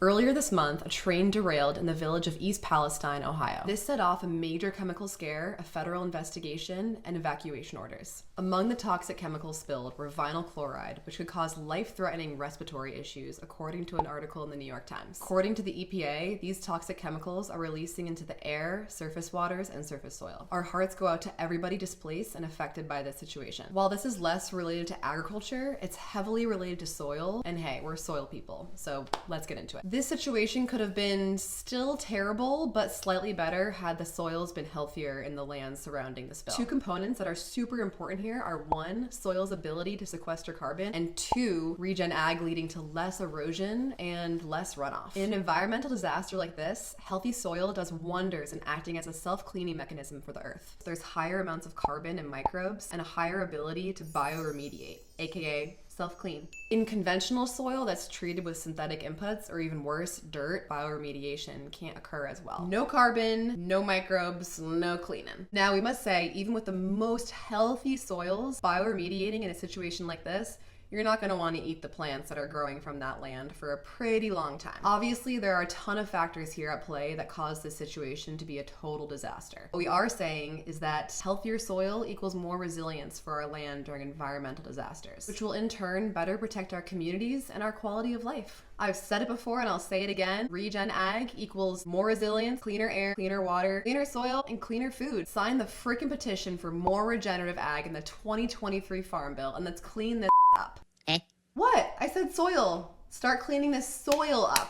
Earlier this month, a train derailed in the village of East Palestine, Ohio. This set off a major chemical scare, a federal investigation, and evacuation orders. Among the toxic chemicals spilled were vinyl chloride, which could cause life-threatening respiratory issues, according to an article in the New York Times. According to the EPA, these toxic chemicals are releasing into the air, surface waters, and surface soil. Our hearts go out to everybody displaced and affected by this situation. While this is less related to agriculture, it's heavily related to soil, and hey, we're soil people, so let's get into it. This situation could have been still terrible, but slightly better had the soils been healthier in the lands surrounding the spill. Two components that are super important here are one, soil's ability to sequester carbon, and two, regen ag leading to less erosion and less runoff. In an environmental disaster like this, healthy soil does wonders in acting as a self-cleaning mechanism for the earth. There's higher amounts of carbon and microbes and a higher ability to bioremediate, aka self-clean. In conventional soil that's treated with synthetic inputs, or even worse, dirt, bioremediation can't occur as well. No carbon, no microbes, no cleaning. Now, we must say, even with the most healthy soils, bioremediating in a situation like this, you're not going to want to eat the plants that are growing from that land for a pretty long time. Obviously, there are a ton of factors here at play that cause this situation to be a total disaster. What we are saying is that healthier soil equals more resilience for our land during environmental disasters, which will in turn better protect our communities and our quality of life. I've said it before and I'll say it again, regen ag equals more resilience, cleaner air, cleaner water, cleaner soil, and cleaner food. Sign the freaking petition for more regenerative ag in the 2023 Farm Bill, and let's clean this up. What? I said soil. Start cleaning this soil up.